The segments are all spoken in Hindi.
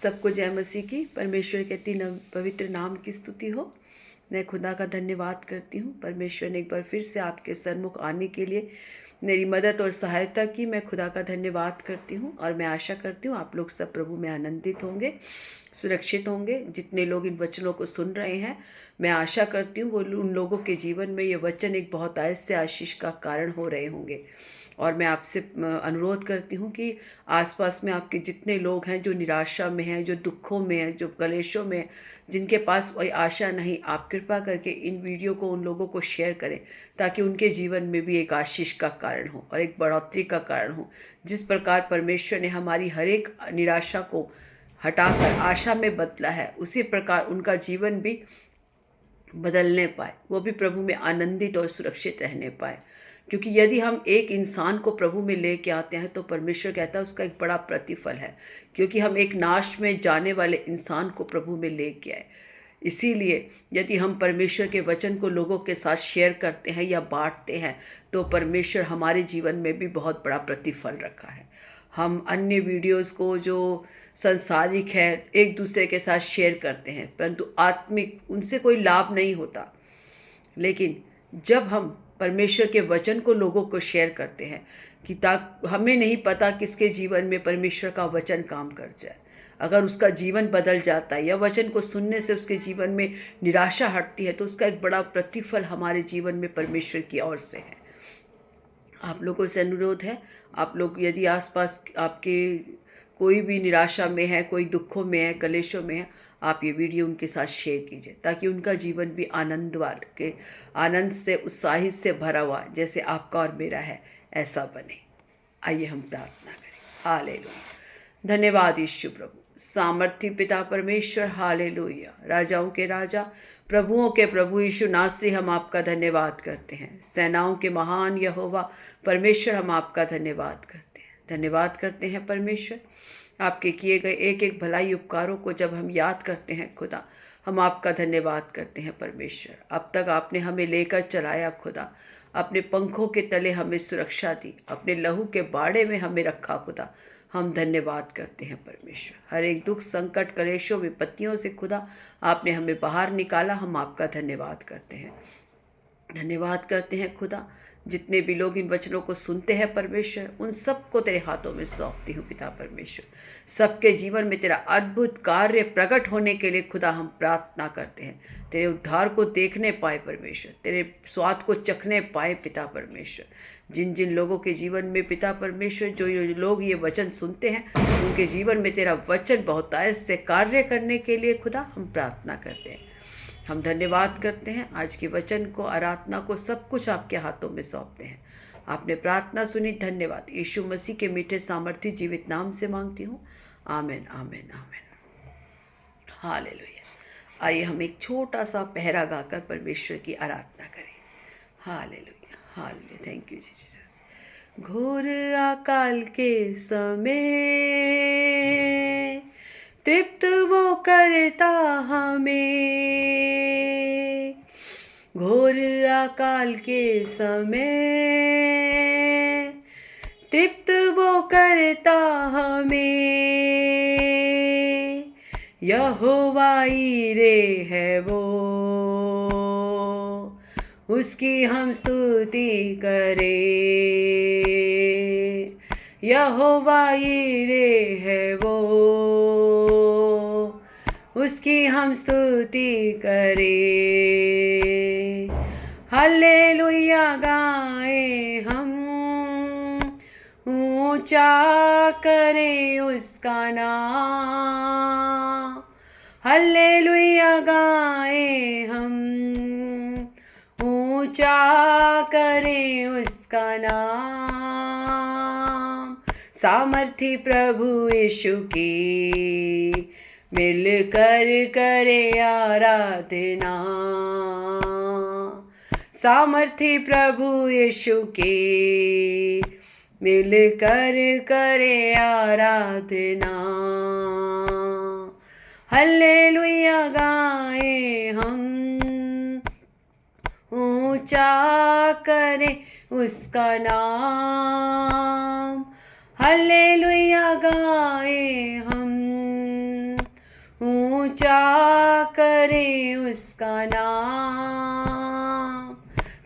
सबको जय मसीह की। परमेश्वर के अति पवित्र नाम की स्तुति हो। मैं खुदा का धन्यवाद करती हूँ। परमेश्वर ने एक बार फिर से आपके सन्मुख आने के लिए मेरी मदद और सहायता की। मैं खुदा का धन्यवाद करती हूँ और मैं आशा करती हूँ आप लोग सब प्रभु में आनंदित होंगे, सुरक्षित होंगे। जितने लोग इन वचनों को सुन रहे हैं, मैं आशा करती हूँ वो उन लोगों के जीवन में ये वचन एक बहुत ऐसे आशीष का कारण हो रहे होंगे। और मैं आपसे अनुरोध करती हूँ कि आसपास में आपके जितने लोग हैं जो निराशा में हैं, जो दुखों में हैं, जो कलेशों में हैं, जिनके पास कोई आशा नहीं, आप कृपा करके इन वीडियो को उन लोगों को शेयर करें ताकि उनके जीवन में भी एक आशीष का कारण हो और एक बढ़ोतरी का कारण हो। जिस प्रकार परमेश्वर ने हमारी हर एक निराशा को हटाकर आशा में बदला है, उसी प्रकार उनका जीवन भी बदलने पाए, वो भी प्रभु में आनंदित और सुरक्षित रहने पाए। क्योंकि यदि हम एक इंसान को प्रभु में लेके आते हैं तो परमेश्वर कहता है उसका एक बड़ा प्रतिफल है, क्योंकि हम एक नाश में जाने वाले इंसान को प्रभु में लेके आए। इसीलिए यदि हम परमेश्वर के वचन को लोगों के साथ शेयर करते हैं या बांटते हैं तो परमेश्वर हमारे जीवन में भी बहुत बड़ा प्रतिफल रखा है। हम अन्य वीडियोस को जो संसारिक है एक दूसरे के साथ शेयर करते हैं, परंतु आत्मिक उनसे कोई लाभ नहीं होता। लेकिन जब हम परमेश्वर के वचन को लोगों को शेयर करते हैं कि हमें नहीं पता किसके जीवन में परमेश्वर का वचन काम कर जाए, अगर उसका जीवन बदल जाता है या वचन को सुनने से उसके जीवन में निराशा हटती है तो उसका एक बड़ा प्रतिफल हमारे जीवन में परमेश्वर की ओर से है। आप लोगों से अनुरोध है, आप लोग यदि आसपास आपके कोई भी निराशा में है, कोई दुखों में है, कलेशों में है, आप ये वीडियो उनके साथ शेयर कीजिए ताकि उनका जीवन भी आनंद से, उत्साहित से भरा हुआ जैसे आपका और मेरा है, ऐसा बने। आइए हम प्रार्थना करें। हालेलुया। धन्यवाद यीशु प्रभु, सामर्थी पिता परमेश्वर। हालेलुया। राजाओं के राजा, प्रभुओं के प्रभु यीशु नासरी, हम आपका धन्यवाद करते हैं। सेनाओं के महान यहोवा परमेश्वर, हम आपका धन्यवाद करते हैं। धन्यवाद करते हैं परमेश्वर, आपके किए गए एक एक भलाई उपकारों को जब हम याद करते हैं खुदा, हम आपका धन्यवाद करते हैं परमेश्वर। अब तक आपने हमें लेकर चलाया खुदा, अपने पंखों के तले हमें सुरक्षा दी, अपने लहू के बाड़े में हमें रखा खुदा, हम धन्यवाद करते हैं परमेश्वर। हर एक दुख, संकट, कलेशों, विपत्तियों से खुदा आपने हमें बाहर निकाला, हम आपका धन्यवाद करते हैं। धन्यवाद करते हैं खुदा, जितने भी लोग इन वचनों को सुनते हैं परमेश्वर, उन सबको तेरे हाथों में सौंपती हूँ पिता परमेश्वर। सबके जीवन में तेरा अद्भुत कार्य प्रकट होने के लिए खुदा हम प्रार्थना करते हैं। तेरे उद्धार को देखने पाए परमेश्वर, तेरे स्वाद को चखने पाए पिता परमेश्वर। जिन जिन लोगों के जीवन में पिता परमेश्वर, जो लोग ये वचन सुनते हैं, उनके जीवन में तेरा वचन बहुतायत से कार्य करने के लिए खुदा हम प्रार्थना करते हैं। हम धन्यवाद करते हैं, आज के वचन को, आराधना को, सब कुछ आपके हाथों में सौंपते हैं। आपने प्रार्थना सुनी, धन्यवाद। यीशु मसीह के मीठे सामर्थी जीवित नाम से मांगती हूँ, आमीन आमीन आमीन। हालेलुया। आइए हम एक छोटा सा पहरा गाकर परमेश्वर की आराधना करें। Hallelujah hallelujah. Thank you Jesus. घोर अकाल के समय तृप्त वो करता हमें, घोर अकाल के समय तृप्त वो करता हमें। यहोवा यीरे है वो, उसकी हम स्तुति करें। यहोवा यीरे है वो, उसकी हम स्तुति करें। हालेलुया गाएं हम, ऊंचा करें उसका नाम। हालेलुया गाएं हम, ऊंचा करें उसका नाम। सामर्थी प्रभु यीशु की मिलकर करे आराधना। सामर्थी प्रभु यीशु की मिलकर करे आराधना। हल्लेलुया गाएं हम, ऊंचा करें उसका नाम। हल्लेलुया गाएं हम, ऊंचा करें उसका नाम।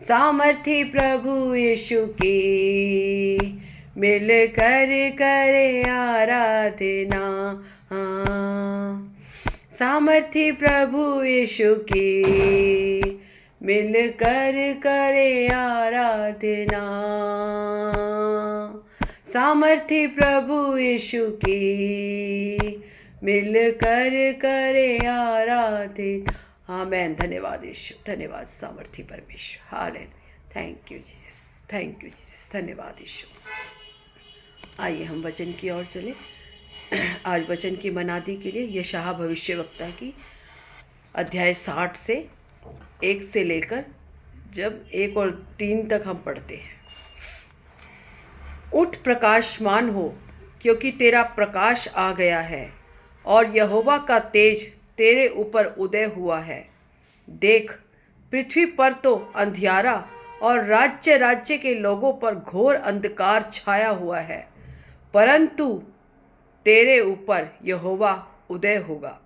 सामर्थी प्रभु यीशु की मिल कर करे आराधना। सामर्थी प्रभु यीशु की मिल कर करे आराधना। सामर्थी प्रभु यीशु की मिल कर करे आराधना। आमेन। धन्यवाद यीशु, धन्यवाद सामर्थी परमेश्वर। Hallelujah. Thank you Jesus, thank you Jesus, धन्यवाद यीशु। आइए हम वचन की ओर चले। आज वचन की मनादी के लिए यशायाह भविष्यवक्ता की अध्याय 60 से 1 से लेकर जब 1 और 3 तक हम पढ़ते हैं। उठ प्रकाशमान हो, क्योंकि तेरा प्रकाश आ गया है और यहोवा का तेज तेरे ऊपर उदय हुआ है। देख, पृथ्वी पर तो अंधियारा और राज्य राज्य के लोगों पर घोर अंधकार छाया हुआ है, परंतु तेरे ऊपर यहोवा उदय होगा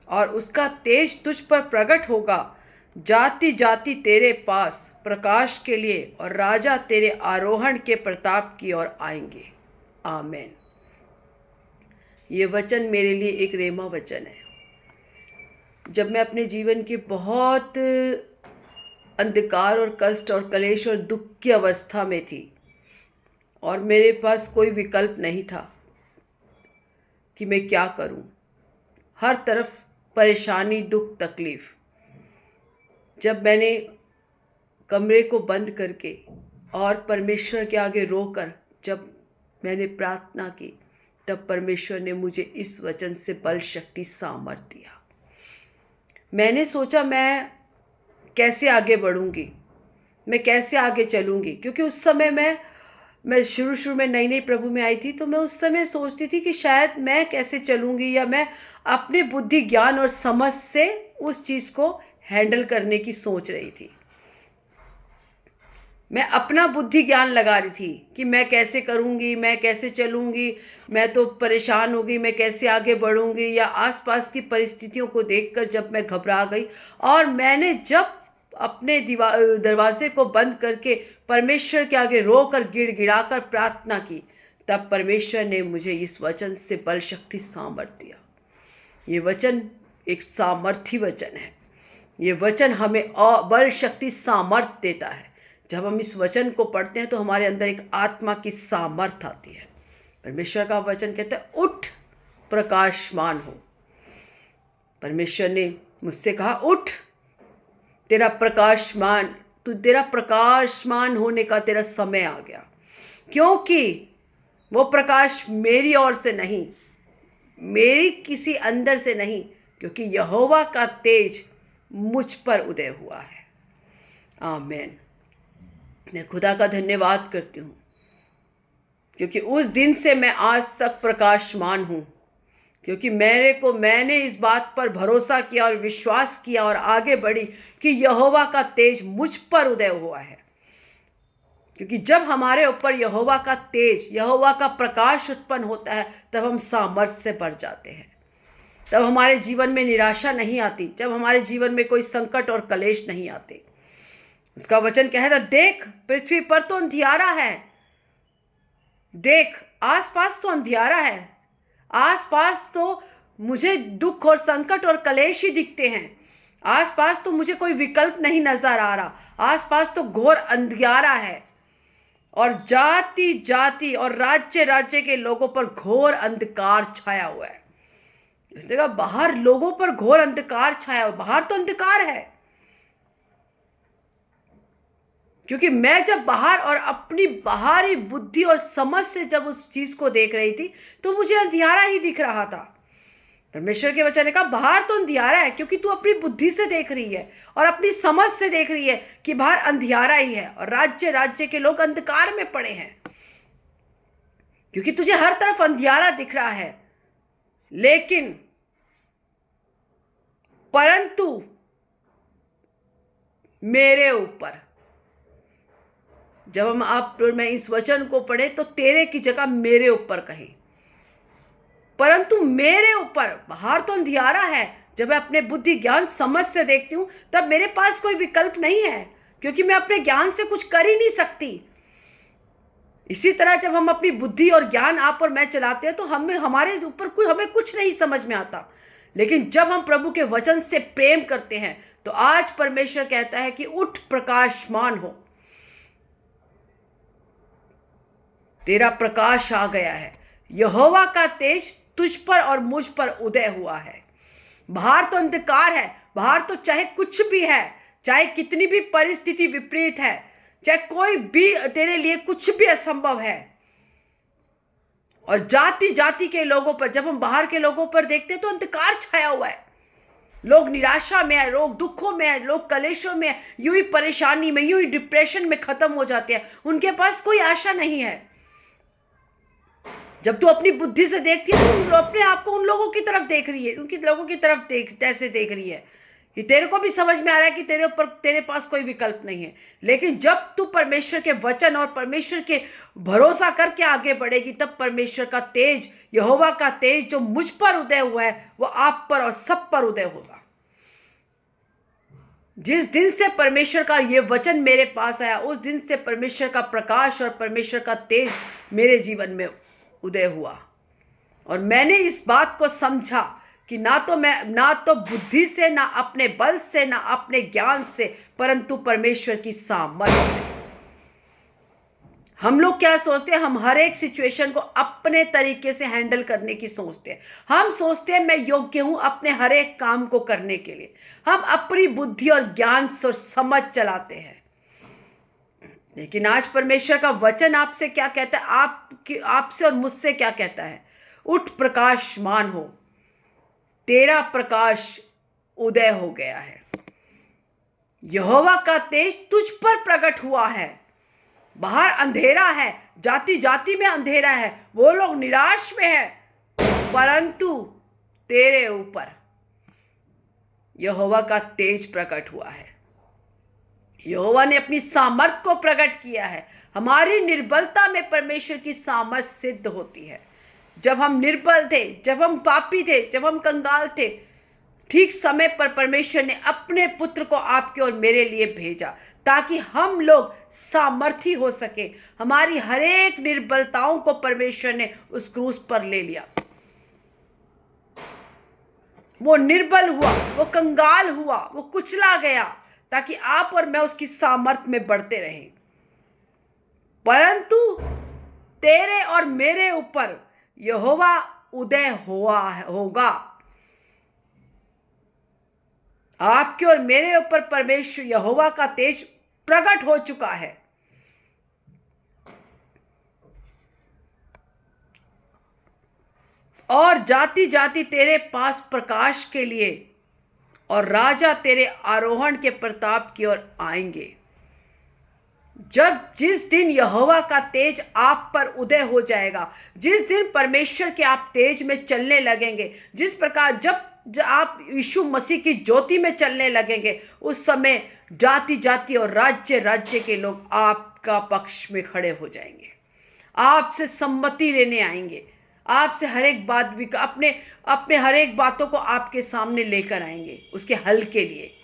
और उसका तेज तुझ पर प्रकट होगा। जाति जाति तेरे पास प्रकाश के लिए और राजा तेरे आरोहण के प्रताप की ओर आएंगे। आमेन। ये वचन मेरे लिए एक रेमा वचन है। जब मैं अपने जीवन के बहुत अंधकार और कष्ट और कलेश और दुख की अवस्था में थी और मेरे पास कोई विकल्प नहीं था कि मैं क्या करूं, हर तरफ परेशानी, दुख, तकलीफ। जब मैंने कमरे को बंद करके और परमेश्वर के आगे रोकर जब मैंने प्रार्थना की, तब परमेश्वर ने मुझे इस वचन से बल, शक्ति, सामर्थ दिया। मैंने सोचा मैं कैसे आगे बढ़ूंगी, मैं कैसे आगे चलूंगी, क्योंकि उस समय मैं शुरू में नई प्रभु में आई थी, तो मैं उस समय सोचती थी कि शायद मैं कैसे चलूंगी, या मैं अपने बुद्धि, ज्ञान और समझ से उस चीज़ को हैंडल करने की सोच रही थी। मैं अपना बुद्धि ज्ञान लगा रही थी कि मैं कैसे करूंगी, मैं कैसे चलूंगी, मैं तो परेशान हो गई, मैं कैसे आगे बढ़ूंगी। या आसपास की परिस्थितियों को देखकर जब मैं घबरा गई और मैंने जब अपने दरवाजे को बंद करके परमेश्वर के आगे रोकर गिड़गिड़ाकर प्रार्थना की, तब परमेश्वर ने मुझे इस वचन से बल, शक्ति, सामर्थ दिया। ये वचन एक सामर्थी वचन है। ये वचन हमें बल, शक्ति, सामर्थ देता है। जब हम इस वचन को पढ़ते हैं तो हमारे अंदर एक आत्मा की सामर्थ आती है। परमेश्वर का वचन कहता है, उठ प्रकाशमान हो। परमेश्वर ने मुझसे कहा, उठ, तेरा प्रकाशमान होने का तेरा समय आ गया। क्योंकि वो प्रकाश मेरी ओर से नहीं, मेरी किसी अंदर से नहीं, क्योंकि यहोवा का तेज मुझ पर उदय हुआ है। आमीन। मैं खुदा का धन्यवाद करती हूँ, क्योंकि उस दिन से मैं आज तक प्रकाशमान हूँ, क्योंकि मैंने इस बात पर भरोसा किया और विश्वास किया और आगे बढ़ी कि यहोवा का तेज मुझ पर उदय हुआ है। क्योंकि जब हमारे ऊपर यहोवा का तेज, यहोवा का प्रकाश उत्पन्न होता है, तब हम सामर्थ से भर जाते हैं। तब हमारे जीवन में निराशा नहीं आती, जब हमारे जीवन में कोई संकट और कलेश नहीं आते। उसका वचन कहता, देख, पृथ्वी पर तो अंधियारा है। देख, आसपास तो अंधियारा है, आसपास तो मुझे दुख और संकट और कलेश ही दिखते हैं। आसपास तो मुझे कोई विकल्प नहीं नजर आ रहा। आसपास तो घोर अंधियारा है और जाति जाति और राज्य राज्य के लोगों पर घोर अंधकार छाया हुआ है। इसने कहा, बाहर लोगों पर घोर अंधकार छाया हुआ, बाहर तो अंधकार है। क्योंकि मैं जब बाहर और अपनी बाहरी बुद्धि और समझ से जब उस चीज को देख रही थी, तो मुझे अंधियारा ही दिख रहा था। परमेश्वर के वचन ने कहा, बाहर तो अंधियारा है, क्योंकि तू अपनी बुद्धि से देख रही है और अपनी समझ से देख रही है कि बाहर अंधियारा ही है और राज्य राज्य के लोग अंधकार में पड़े हैं। क्योंकि तुझे हर तरफ अंधियारा दिख रहा है, लेकिन परंतु मेरे ऊपर, जब मैं इस वचन को पढ़े तो तेरे की जगह मेरे ऊपर कहें, परंतु मेरे ऊपर, बाहर तो अंधियारा है, जब मैं अपने बुद्धि ज्ञान समझ से देखती हूँ, तब मेरे पास कोई विकल्प नहीं है, क्योंकि मैं अपने ज्ञान से कुछ कर ही नहीं सकती। इसी तरह जब हम अपनी बुद्धि और ज्ञान आप और मैं चलाते हैं, तो हमें कुछ नहीं समझ में आता। लेकिन जब हम प्रभु के वचन से प्रेम करते हैं, तो आज परमेश्वर कहता है कि उठ, प्रकाशमान हो, तेरा प्रकाश आ गया है। यहोवा का तेज तुझ पर और मुझ पर उदय हुआ है। बाहर तो अंधकार है, बाहर तो चाहे कुछ भी है, चाहे कितनी भी परिस्थिति विपरीत है, चाहे कोई भी तेरे लिए कुछ भी असंभव है। और जाति जाति के लोगों पर, जब हम बाहर के लोगों पर देखते हैं, तो अंधकार छाया हुआ है। लोग निराशा में है, लोग दुखों में है, लोग कलेशों में है, यूं ही परेशानी में, यूं ही डिप्रेशन में खत्म हो जाते हैं। उनके पास कोई आशा नहीं है। जब तू अपनी बुद्धि से देखती है, तो अपने आप को उन लोगों की तरफ देख रही है, उनकी लोगों की तरफ ऐसे देख रही है कि तेरे को भी समझ में आ रहा है कि तेरे पास कोई विकल्प नहीं है। लेकिन जब तू परमेश्वर के वचन और परमेश्वर के भरोसा करके आगे बढ़ेगी, तब परमेश्वर का तेज, यहोवा का तेज जो मुझ पर उदय हुआ है, वो आप पर और सब पर उदय होगा। जिस दिन से परमेश्वर का ये वचन मेरे पास आया, उस दिन से परमेश्वर का प्रकाश और परमेश्वर का तेज मेरे जीवन में उदय हुआ। और मैंने इस बात को समझा कि ना तो बुद्धि से, ना अपने बल से, ना अपने ज्ञान से, परंतु परमेश्वर की सामर्थ्य से। हम लोग क्या सोचते हैं? हम हर एक सिचुएशन को अपने तरीके से हैंडल करने की सोचते हैं। हम सोचते हैं मैं योग्य हूं अपने हर एक काम को करने के लिए। हम अपनी बुद्धि और ज्ञान से समझ चलाते हैं। लेकिन आज परमेश्वर का वचन आपसे क्या कहता है? आपसे और मुझसे क्या कहता है? उठ, प्रकाशमान हो, तेरा प्रकाश उदय हो गया है। यहोवा का तेज तुझ पर प्रकट हुआ है। बाहर अंधेरा है, जाति जाति में अंधेरा है, वो लोग निराश में है, परंतु तेरे ऊपर यहोवा का तेज प्रकट हुआ है। यहोवा ने अपनी सामर्थ को प्रकट किया है। हमारी निर्बलता में परमेश्वर की सामर्थ सिद्ध होती है। जब हम निर्बल थे, जब हम पापी थे, जब हम कंगाल थे, ठीक समय पर परमेश्वर ने अपने पुत्र को आपके और मेरे लिए भेजा, ताकि हम लोग सामर्थी हो सके। हमारी हर एक निर्बलताओं को परमेश्वर ने उस क्रूस पर ले लिया। वो निर्बल हुआ, वो कंगाल हुआ, वो कुचला गया, ताकि आप और मैं उसकी सामर्थ्य में बढ़ते रहें। परंतु तेरे और मेरे ऊपर यहोवा उदय होगा। आपके और मेरे ऊपर परमेश्वर यहोवा का तेज प्रकट हो चुका है। और जाति जाति तेरे पास प्रकाश के लिए और राजा तेरे आरोहण के प्रताप की ओर आएंगे। जिस दिन यहोवा का तेज आप पर उदय हो जाएगा, जिस दिन परमेश्वर के आप तेज में चलने लगेंगे, जिस प्रकार जब आप यीशु मसीह की ज्योति में चलने लगेंगे, उस समय जाति जाति और राज्य राज्य के लोग आपका पक्ष में खड़े हो जाएंगे, आपसे सम्मति लेने आएंगे, आपसे हर एक बात भी अपने हर एक बातों को आपके सामने लेकर आएंगे उसके हल के लिए।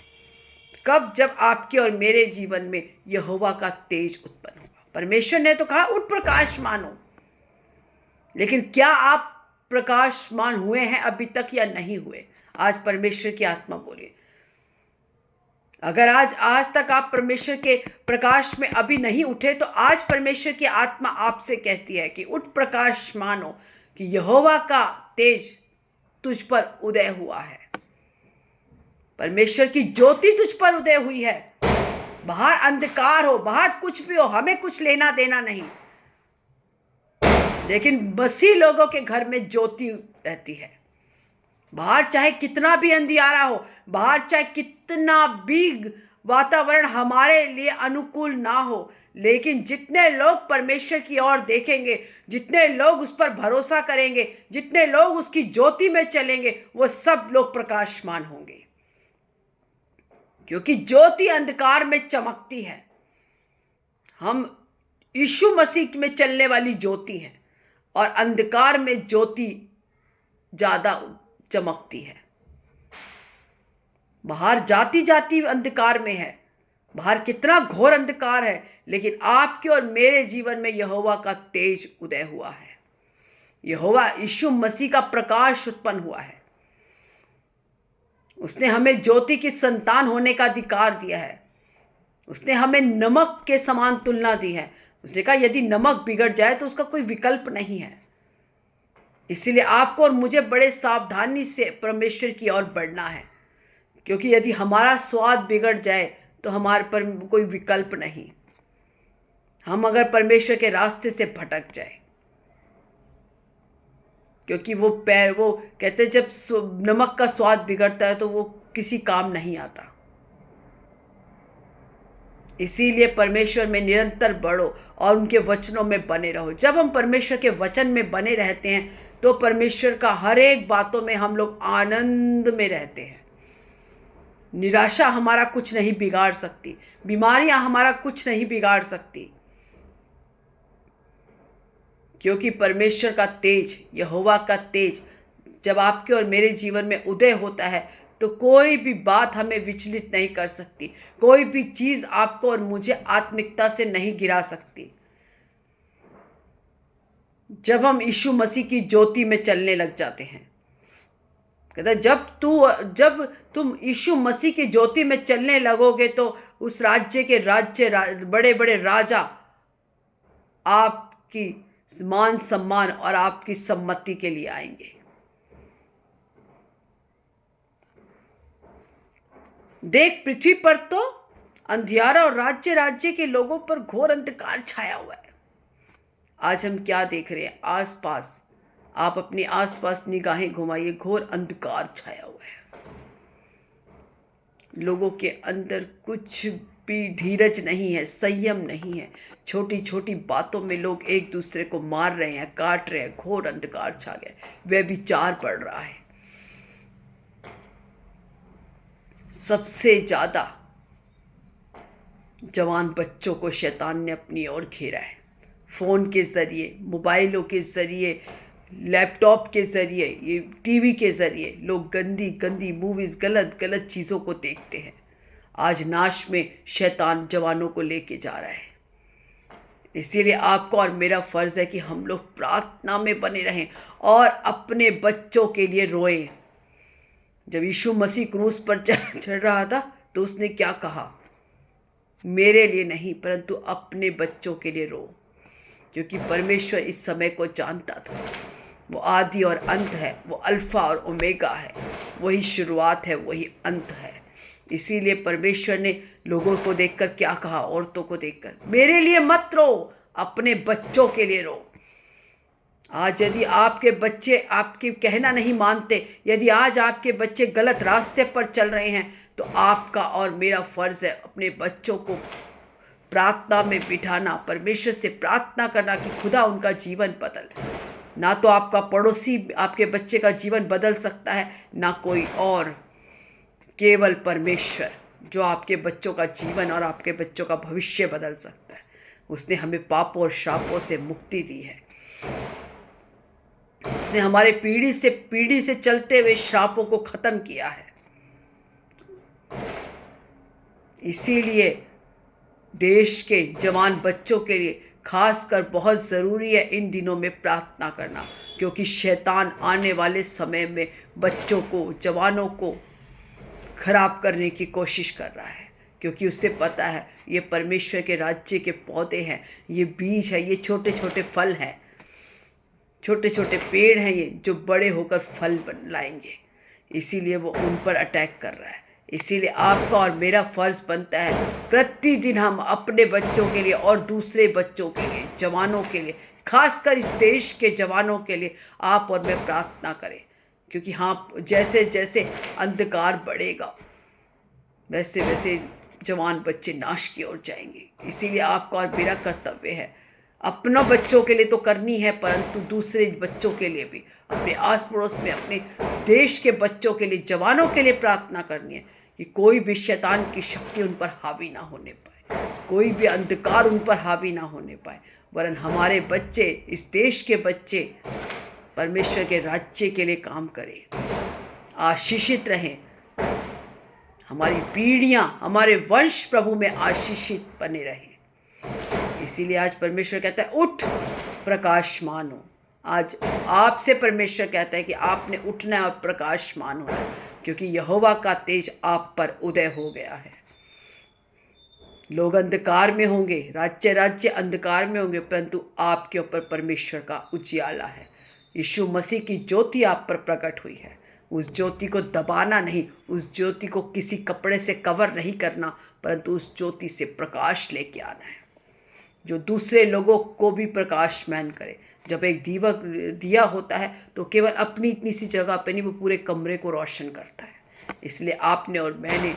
कब? जब आपके और मेरे जीवन में यहोवा का तेज उत्पन्न होगा। परमेश्वर ने तो कहा उठ, प्रकाशमान हो। लेकिन क्या आप प्रकाशमान हुए हैं अभी तक या नहीं हुए? आज परमेश्वर की आत्मा बोले। अगर आज तक आप परमेश्वर के प्रकाश में अभी नहीं उठे, तो आज परमेश्वर की आत्मा आपसे कहती है कि उठ, प्रकाशमान हो, कि यहोवा का तेज तुझ पर उदय हुआ है। परमेश्वर की ज्योति तुझ पर उदय हुई है। बाहर अंधकार हो, बाहर कुछ भी हो, हमें कुछ लेना देना नहीं, लेकिन मसीह लोगों के घर में ज्योति रहती है। बाहर चाहे कितना भी अंधियारा हो, बाहर चाहे कितना भी वातावरण हमारे लिए अनुकूल ना हो, लेकिन जितने लोग परमेश्वर की ओर देखेंगे, जितने लोग उस पर भरोसा करेंगे, जितने लोग उसकी ज्योति में चलेंगे, वो सब लोग प्रकाशमान होंगे। क्योंकि ज्योति अंधकार में चमकती है। हम यीशु मसीह में चलने वाली ज्योति हैं, और अंधकार में ज्योति ज्यादा चमकती है। बाहर जाति जाति अंधकार में है, बाहर कितना घोर अंधकार है, लेकिन आपके और मेरे जीवन में यहोवा का तेज उदय हुआ है। यहोवा यीशु मसीह का प्रकाश उत्पन्न हुआ है। उसने हमें ज्योति की संतान होने का अधिकार दिया है। उसने हमें नमक के समान तुलना दी है। उसने कहा यदि नमक बिगड़ जाए तो उसका कोई विकल्प नहीं है। इसीलिए आपको और मुझे बड़े सावधानी से परमेश्वर की ओर बढ़ना है, क्योंकि यदि हमारा स्वाद बिगड़ जाए तो हमारे पर कोई विकल्प नहीं। हम अगर परमेश्वर के रास्ते से भटक जाए, क्योंकि वो कहते हैं जब नमक का स्वाद बिगड़ता है तो वो किसी काम नहीं आता। इसीलिए परमेश्वर में निरंतर बढ़ो और उनके वचनों में बने रहो। जब हम परमेश्वर के वचन में बने रहते हैं तो परमेश्वर का हर एक बातों में हम लोग आनंद में रहते हैं। निराशा हमारा कुछ नहीं बिगाड़ सकती, बीमारियां हमारा कुछ नहीं बिगाड़ सकती, क्योंकि परमेश्वर का तेज, यहोवा का तेज जब आपके और मेरे जीवन में उदय होता है तो कोई भी बात हमें विचलित नहीं कर सकती। कोई भी चीज आपको और मुझे आत्मिकता से नहीं गिरा सकती। जब हम यीशु मसीह की ज्योति में चलने लग जाते हैं, कहता जब तुम यीशु मसीह की ज्योति में चलने लगोगे तो उस राज्य के बड़े बड़े राजा आपकी मान सम्मान और आपकी सम्मति के लिए आएंगे। देख, पृथ्वी पर तो अंधियारा और राज्य राज्य के लोगों पर घोर अंधकार छाया हुआ है। आज हम क्या देख रहे हैं आसपास? आप अपने आसपास निगाहें घुमाइए, घोर अंधकार छाया हुआ है। लोगों के अंदर कुछ भी धीरज नहीं है, संयम नहीं है। छोटी छोटी बातों में लोग एक दूसरे को मार रहे हैं, काट रहे हैं। घोर अंधकार छा गया, व्यभिचार बढ़ रहा है। सबसे ज्यादा जवान बच्चों को शैतान ने अपनी ओर घेरा है। फोन के जरिए, मोबाइलों के जरिए, लैपटॉप के जरिए, ये टीवी के जरिए लोग गंदी गंदी मूवीज, गलत गलत चीज़ों को देखते हैं। आज नाश में शैतान जवानों को लेके जा रहा है। इसीलिए आपका और मेरा फर्ज है कि हम लोग प्रार्थना में बने रहें और अपने बच्चों के लिए रोएं। जब यीशु मसीह क्रूस पर चढ़ रहा था तो उसने क्या कहा? मेरे लिए नहीं परंतु अपने बच्चों के लिए रो, क्योंकि परमेश्वर इस समय को जानता था। वो आदि और अंत है, वो अल्फा और ओमेगा है, वही शुरुआत है, वही अंत है। इसीलिए परमेश्वर ने लोगों को देखकर क्या कहा? औरतों को देखकर, मेरे लिए मत रो, अपने बच्चों के लिए रो। आज यदि आपके बच्चे आपकी कहना नहीं मानते, यदि आज आपके बच्चे गलत रास्ते पर चल रहे हैं, तो आपका और मेरा फर्ज है अपने बच्चों को प्रार्थना में बिठाना, परमेश्वर से प्रार्थना करना कि खुदा उनका जीवन बदल। ना तो आपका पड़ोसी आपके बच्चे का जीवन बदल सकता है, ना कोई और, केवल परमेश्वर जो आपके बच्चों का जीवन और आपके बच्चों का भविष्य बदल सकता है। उसने हमें पापों और श्रापों से मुक्ति दी है। उसने हमारे पीढ़ी से चलते हुए श्रापों को खत्म किया है। इसीलिए देश के जवान बच्चों के लिए खासकर बहुत ज़रूरी है इन दिनों में प्रार्थना करना, क्योंकि शैतान आने वाले समय में बच्चों को, जवानों को खराब करने की कोशिश कर रहा है। क्योंकि उससे पता है ये परमेश्वर के राज्य के पौधे हैं, ये बीज है, ये छोटे छोटे फल हैं, छोटे छोटे पेड़ हैं ये, जो बड़े होकर फल लाएंगे। इसीलिए वो उन पर अटैक कर रहा है। इसीलिए आपका और मेरा फर्ज बनता है प्रतिदिन हम अपने बच्चों के लिए और दूसरे बच्चों के लिए, जवानों के लिए, खासकर इस देश के जवानों के लिए आप और मैं प्रार्थना करें। क्योंकि हाँ, जैसे जैसे अंधकार बढ़ेगा वैसे वैसे जवान बच्चे नाश की ओर जाएंगे। इसीलिए आपका और मेरा कर्तव्य है, अपना बच्चों के लिए तो करनी है, परंतु दूसरे बच्चों के लिए भी, अपने आस पड़ोस में, अपने देश के बच्चों के लिए, जवानों के लिए प्रार्थना करनी है कि कोई भी शैतान की शक्ति उन पर हावी ना होने पाए, कोई भी अंधकार उन पर हावी ना होने पाए, वरन हमारे बच्चे, इस देश के बच्चे परमेश्वर के राज्य के लिए काम करें, आशीषित रहें। हमारी पीढ़ियाँ, हमारे वंश प्रभु में आशीषित बने रहें। इसीलिए आज परमेश्वर कहता है उठ, प्रकाशमान हो। आज आपसे परमेश्वर कहता है कि आपने उठना है और प्रकाशमान होना है, क्योंकि यहोवा का तेज आप पर उदय हो गया है। लोग अंधकार में होंगे, राज्य राज्य अंधकार में होंगे, परंतु आपके ऊपर परमेश्वर का उजियाला है। यीशु मसीह की ज्योति आप पर प्रकट हुई है। उस ज्योति को दबाना नहीं, उस ज्योति को किसी कपड़े से कवर नहीं करना, परंतु उस ज्योति से प्रकाश लेके आना है, जो दूसरे लोगों को भी प्रकाशमान करे। जब एक दिया होता है तो केवल अपनी इतनी सी जगह पे नहीं, वो पूरे कमरे को रोशन करता है। इसलिए आपने और मैंने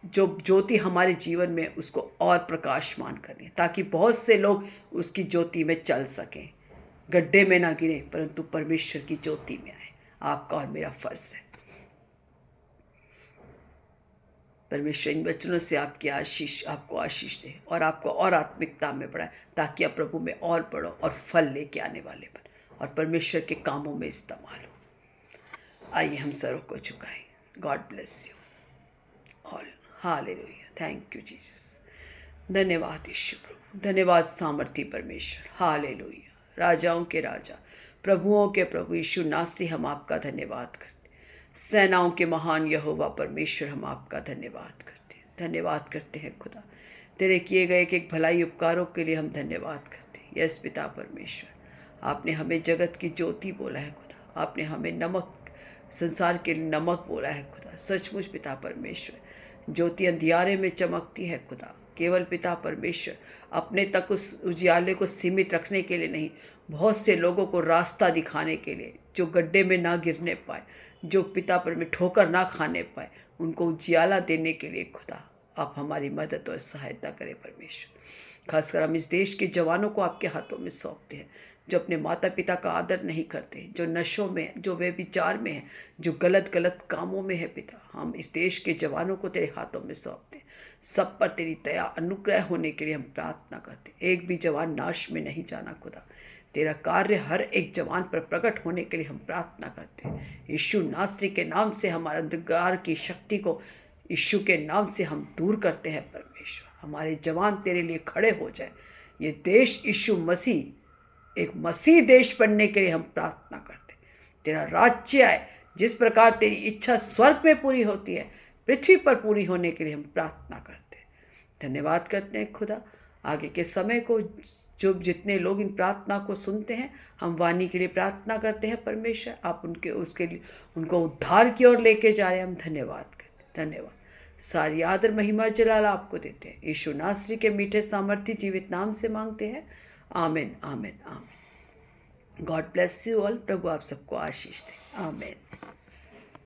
जो ज्योति हमारे जीवन में, उसको और प्रकाशमान करनी है, ताकि बहुत से लोग उसकी ज्योति में चल सकें, गड्ढे में ना गिरे, परंतु परमेश्वर की ज्योति में आए। आपका और मेरा फर्ज है। परमेश्वर इन वचनों से आपको आशीष दे और आपको और आत्मिकता में बढ़ाए, ताकि आप प्रभु में और बढ़ो और फल लेके आने वाले बन और परमेश्वर के कामों में इस्तेमाल हो। आइए हम सरों को झुकाएं। God bless you all. Hallelujah. Thank you Jesus. धन्यवाद यीशु प्रभु, धन्यवाद सामर्थी परमेश्वर। हालेलुया। राजाओं के राजा, प्रभुओं के प्रभु यीशु नासरी, हम आपका धन्यवाद करते। सेनाओं के महान यहोवा परमेश्वर, हम आपका धन्यवाद करते हैं। धन्यवाद करते हैं खुदा, तेरे किए गए एक भलाई उपकारों के लिए हम धन्यवाद करते हैं। यस पिता परमेश्वर, आपने हमें जगत की ज्योति बोला है खुदा, आपने हमें नमक, संसार के नमक बोला है खुदा। सचमुच पिता परमेश्वर, ज्योति अंधियारे में चमकती है खुदा, केवल पिता परमेश्वर अपने तक उस उजियाले को सीमित रखने के लिए नहीं, बहुत से लोगों को रास्ता दिखाने के लिए, जो गड्ढे में ना गिरने पाए, जो पिता पर ठोकर ना खाने पाए, उनको उजियाला देने के लिए खुदा आप हमारी मदद और सहायता करें परमेश्वर। खासकर हम इस देश के जवानों को आपके हाथों में सौंपते हैं, जो अपने माता पिता का आदर नहीं करते, जो नशों में, जो व्यभिचार में है, जो गलत कामों में है पिता। हम इस देश के जवानों को तेरे हाथों में सौंपते हैं। सब पर तेरी दया अनुग्रह होने के लिए हम प्रार्थना करते हैं। एक भी जवान नाश में नहीं जाना खुदा, तेरा कार्य हर एक जवान पर प्रकट होने के लिए हम प्रार्थना करते हैं। यीशु नासरी के नाम से हमारे अंधकार की शक्ति को यीशु के नाम से हम दूर करते हैं परमेश्वर। हमारे जवान तेरे लिए खड़े हो जाए। ये देश यीशु मसीह एक मसीह देश बनने के लिए हम प्रार्थना करते हैं। तेरा राज्य आए, जिस प्रकार तेरी इच्छा स्वर्ग में पूरी होती है, पृथ्वी पर पूरी होने के लिए हम प्रार्थना करते हैं। धन्यवाद करते हैं खुदा। आगे के समय को जो जितने लोग इन प्रार्थना को सुनते हैं, हम वाणी के लिए प्रार्थना करते हैं परमेश्वर, आप उसके लिए उनको उद्धार की ओर लेके जा रहे हैं। हम धन्यवाद करते हैं। धन्यवाद। सारी आदर महिमा जलाल आपको देते हैं। यीशु नासरी के मीठे सामर्थ्य जीवित नाम से मांगते हैं। आमीन, आमीन, आमीन। God bless you all. प्रभु आप सबको आशीष दे। आमीन।